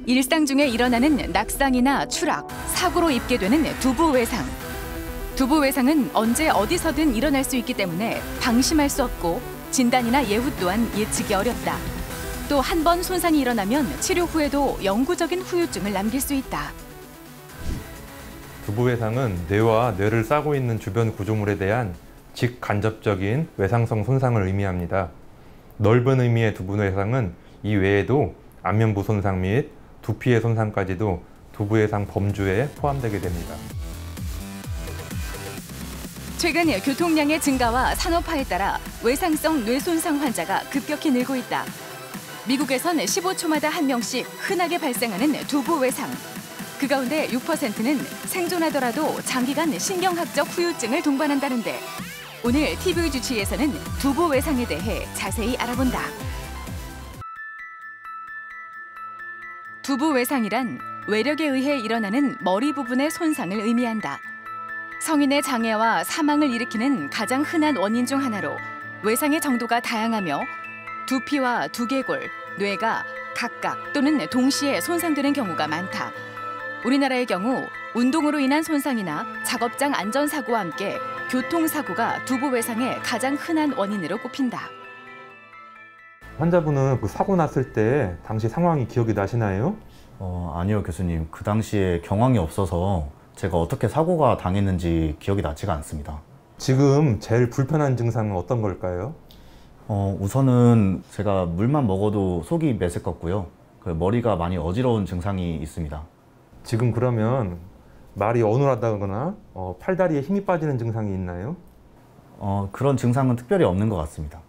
일상 중에 일어나는 낙상이나 추락, 사고로 입게 되는 두부 외상. 두부 외상은 언제 어디서든 일어날 수 있기 때문에 방심할 수 없고 진단이나 예후 또한 예측이 어렵다. 또 한 번 손상이 일어나면 치료 후에도 영구적인 후유증을 남길 수 있다. 두부 외상은 뇌와 뇌를 싸고 있는 주변 구조물에 대한 직간접적인 외상성 손상을 의미합니다. 넓은 의미의 두부 외상은 이 외에도 안면부 손상 및 두피의 손상까지도 두부 외상 범주에 포함되게 됩니다. 최근 교통량의 증가와 산업화에 따라 외상성 뇌손상 환자가 급격히 늘고 있다. 미국에선 15초마다 한 명씩 흔하게 발생하는 두부 외상. 그 가운데 6%는 생존하더라도 장기간 신경학적 후유증을 동반한다는데 오늘 TV 주치의에서는 두부 외상에 대해 자세히 알아본다. 두부 외상이란 외력에 의해 일어나는 머리 부분의 손상을 의미한다. 성인의 장애와 사망을 일으키는 가장 흔한 원인 중 하나로 외상의 정도가 다양하며 두피와 두개골, 뇌가 각각 또는 동시에 손상되는 경우가 많다. 우리나라의 경우 운동으로 인한 손상이나 작업장 안전사고와 함께 교통사고가 두부 외상의 가장 흔한 원인으로 꼽힌다. 환자분은 그 사고 났을 때 당시 상황이 기억이 나시나요? 아니요, 교수님. 그 당시에 경황이 없어서 제가 어떻게 사고가 당했는지 기억이 나지가 않습니다. 지금 제일 불편한 증상은 어떤 걸까요? 우선은 제가 물만 먹어도 속이 메스껍고요. 머리가 많이 어지러운 증상이 있습니다. 지금 그러면 말이 어눌하다거나 팔다리에 힘이 빠지는 증상이 있나요? 그런 증상은 특별히 없는 것 같습니다.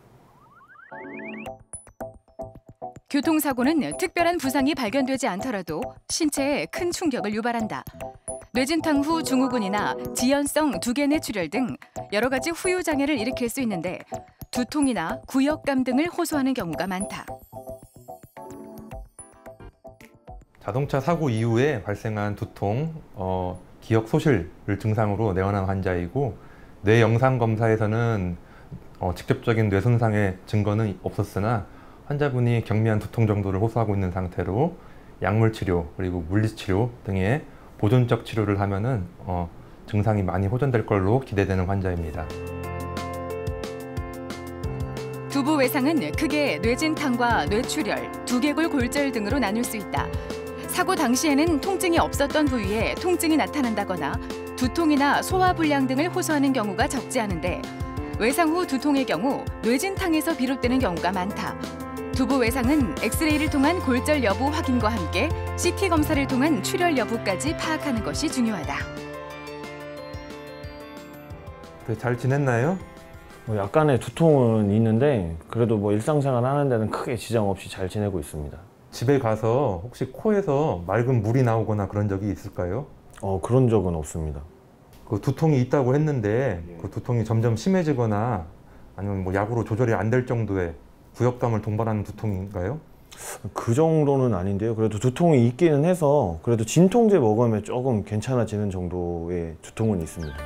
교통사고는 특별한 부상이 발견되지 않더라도 신체에 큰 충격을 유발한다. 뇌진탕 후 증후군이나 지연성 두개뇌출혈 등 여러 가지 후유장애를 일으킬 수 있는데 두통이나 구역감 등을 호소하는 경우가 많다. 자동차 사고 이후에 발생한 두통, 기억 소실을 증상으로 내원한 환자이고 뇌 영상 검사에서는 직접적인 뇌 손상의 증거는 없었으나 환자분이 경미한 두통 정도를 호소하고 있는 상태로 약물 치료 그리고 물리치료 등의 보존적 치료를 하면은 증상이 많이 호전될 걸로 기대되는 환자입니다. 두부 외상은 크게 뇌진탕과 뇌출혈, 두개골 골절 등으로 나눌 수 있다. 사고 당시에는 통증이 없었던 부위에 통증이 나타난다거나 두통이나 소화불량 등을 호소하는 경우가 적지 않은데 외상 후 두통의 경우 뇌진탕에서 비롯되는 경우가 많다. 두부 외상은 엑스레이를 통한 골절 여부 확인과 함께 CT 검사를 통한 출혈 여부까지 파악하는 것이 중요하다. 잘 지냈나요? 약간의 두통은 있는데 그래도 일상생활 하는 데는 크게 지장 없이 잘 지내고 있습니다. 집에 가서 혹시 코에서 맑은 물이 나오거나 그런 적이 있을까요? 그런 적은 없습니다. 그 두통이 있다고 했는데 그 두통이 점점 심해지거나 아니면 약으로 조절이 안 될 정도의 구역감을 동반하는 두통인가요? 그 정도는 아닌데요. 그래도 두통이 있기는 해서 그래도 진통제 먹으면 조금 괜찮아지는 정도의 두통은 있습니다.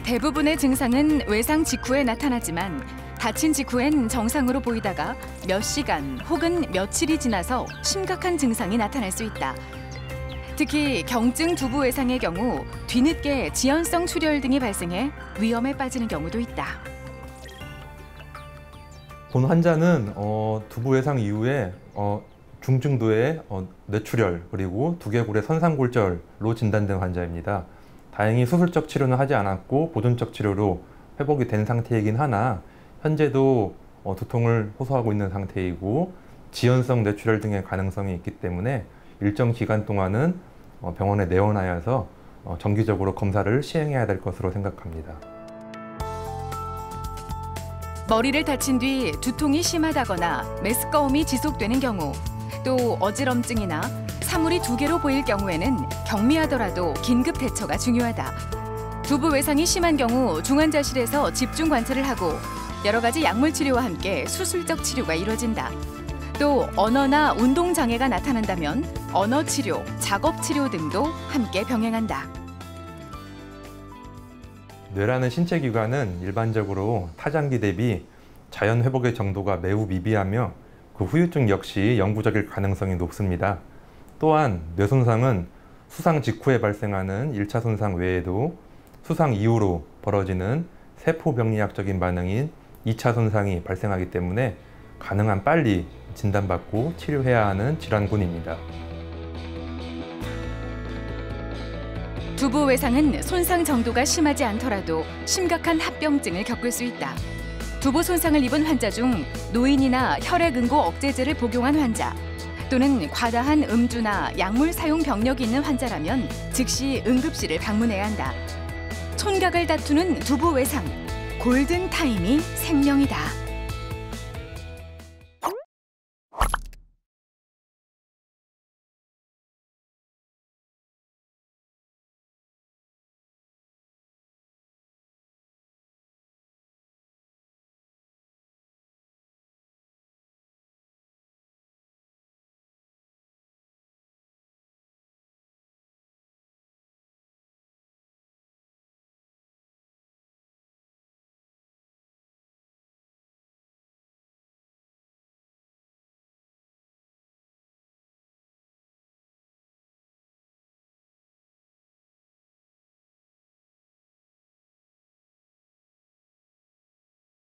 대부분의 증상은 외상 직후에 나타나지만 다친 직후엔 정상으로 보이다가 몇 시간 혹은 며칠이 지나서 심각한 증상이 나타날 수 있다. 특히 경증 두부 외상의 경우 뒤늦게 지연성 출혈 등이 발생해 위험에 빠지는 경우도 있다. 본 환자는 두부 외상 이후에 중증도의 뇌출혈 그리고 두개골의 선상골절로 진단된 환자입니다. 다행히 수술적 치료는 하지 않았고 보존적 치료로 회복이 된 상태이긴 하나 현재도 두통을 호소하고 있는 상태이고 지연성 뇌출혈 등의 가능성이 있기 때문에 일정 기간 동안은 병원에 내원하여서 정기적으로 검사를 시행해야 될 것으로 생각합니다. 머리를 다친 뒤 두통이 심하다거나 메스꺼움이 지속되는 경우 또 어지럼증이나 사물이 두 개로 보일 경우에는 경미하더라도 긴급 대처가 중요하다. 두부 외상이 심한 경우 중환자실에서 집중 관찰을 하고 여러 가지 약물 치료와 함께 수술적 치료가 이루어진다. 또 언어나 운동 장애가 나타난다면 언어 치료, 작업 치료 등도 함께 병행한다. 뇌라는 신체 기관은 일반적으로 타장기 대비 자연 회복의 정도가 매우 미비하며 그 후유증 역시 영구적일 가능성이 높습니다. 또한 뇌 손상은 수상 직후에 발생하는 1차 손상 외에도 수상 이후로 벌어지는 세포병리학적인 반응인 2차 손상이 발생하기 때문에 가능한 빨리 진단받고 치료해야 하는 질환군입니다. 두부 외상은 손상 정도가 심하지 않더라도 심각한 합병증을 겪을 수 있다. 두부 손상을 입은 환자 중 노인이나 혈액응고 억제제를 복용한 환자 또는 과다한 음주나 약물 사용 병력이 있는 환자라면 즉시 응급실을 방문해야 한다. 촌각을 다투는 두부 외상, 골든 타임이 생명이다.